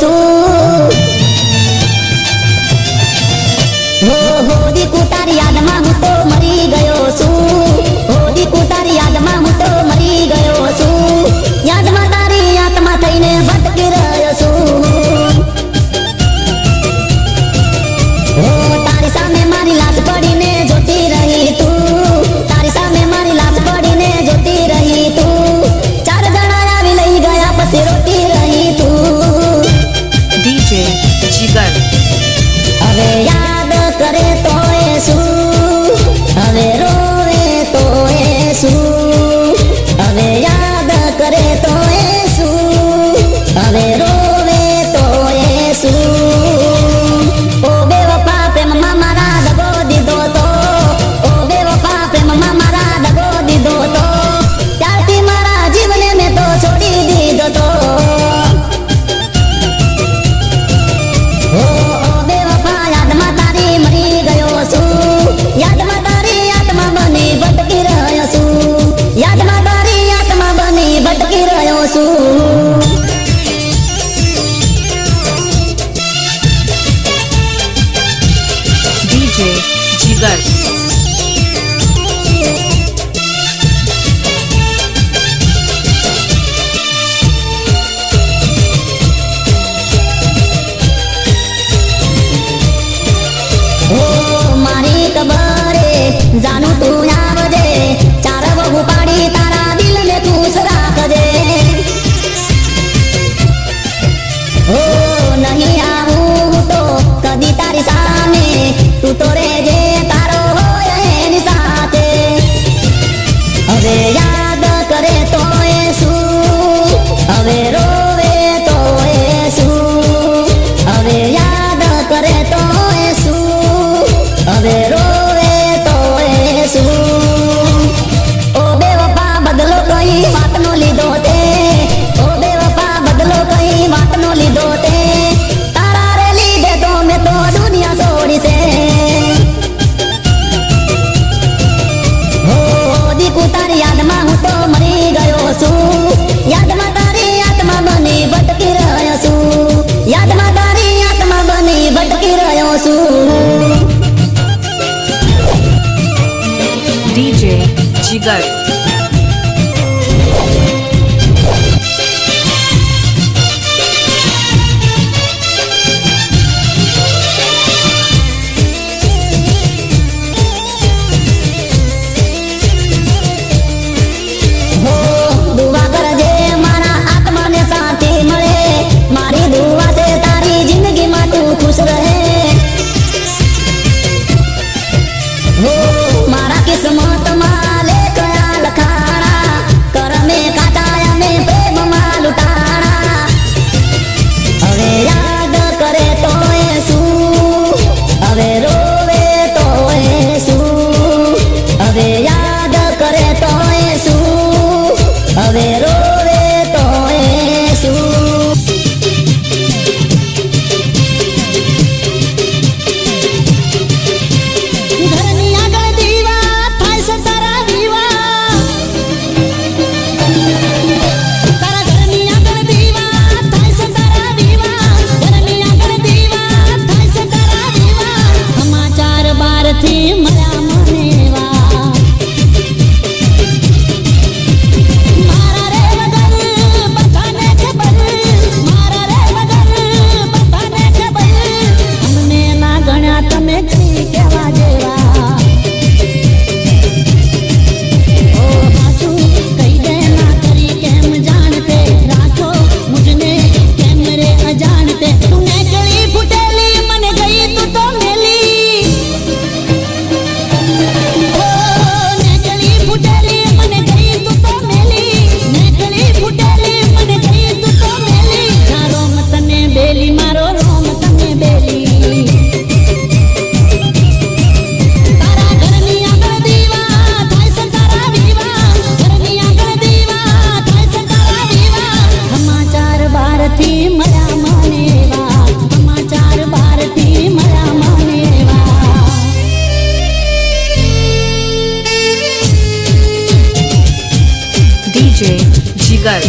છું હો દીકુ તારી યાદમાં હું તો મરી ગયો છું હો દીકુ તારી યાદમાં હું તો મરી ગયો છું યાદમાં તારી આત્મા થઈને ભટકી રહ્યો છું હો તારી સામે મારી લાશ પડીને જોતી રહી તું તારી સામે મારી લાશ પડીને જોતી રહી તું ચાર જણા આવી લઈ ગયા પછી રોતી રહી તું DJ જીગર હવે યાદ કરે તો એ શું હવે રોવે તો એ શું હવે યાદ કરે તો એ શું હવે રોવે તો એ શું ઓ બેવફા પ્રેમમાં મારા દગો દીધો તો ઓ બેવફા પ્રેમમાં મારા દગો દીધો તો ત્યારથી મારા જીવને મેં તો છોડી દીધો તો યાદમાં તારી આત્મા બની ભટકી રહ્યો છું યાદમાં તારી આત્મા બની ભટકી રહ્યો છું DJ જીગર મારી કબરે જાનું તું આવજે ચાર વહુ પાડી તારા દિલને ખુશ રાખજે હો નહીં આવું તો કદી તારી સામે તું તો રહેજે તારો હોય એની સાથે હવે યાદ કરે તો એ શું હવે રોવે તો એ શું હવે યાદ કરે તો એ શું હવે રોવે તો એ શું ઓ બેવફા બદલો કઈ વાતનો લીધો તે ઓ બેવફા બદલો કઈ વાતનો લીધો તે તારા રે લીધે તો મેં તો દુનિયા છોડી છે હો દીકુ તારી યાદમાં હું તો મરી ગયો છું યાદમાં તારી આત્મા બની ભટકી રહ્યો છું યાદમાં તારી આત્મા બની ભટકી રહ્યો છું DJ જીગર હો દુઆ કરજે મારા આત્માને શાંતિ મળે મારી દુઆ છે તારી જિંદગીમાં તું ખુશ રહે હો મારા કિસ્મતમાં લેખયા લખાણા કરમે કાચાયા મે પ્રેમમાં લૂંટાણા હવે યાદ કરે તો એ શું હવે રોવે તો એ શું હવે યાદ કરે તો એ શું હવે રોવે તો એ શું ઘરની આગળ દીવા થાય છે તારા વિવાહ તારા ઘરની આગળ દીવા થાય છે તારા વિવાહ ઘરની આગળ દીવા થાય છે તારા વિવાહ સમાચાર બહારથી મળ્યા મને વા મારા રે વગર બધાને ખબર મારા રે વગર બધાને ખબર અમને ના ગણ્યા તમે કઈ કહેવા જેવા ઓ હાચું કઈ દે ના કરી કેમ જાણતે રાખો મુझने કેમ રે અજાણતે તુને ગળી ફૂટેલી મને ગઈ તું તો મેલી ઓ ને ગળી ફૂટેલી મને ગઈ તું તો મેલી ને ગળી ફૂટેલી મને ગઈ તું તો મેલી મારો મતને બેલી મારો રોમ તને બેલી તારા ઘરની આગળ દીવા થાય છે તારા વિવાહ ઘરની આગળ દીવા થાય છે તારા વિવાહ સમાચાર બહારથી મળ્યા મને વા સમાચાર બહારથી મળ્યા મને વા DJ જીગર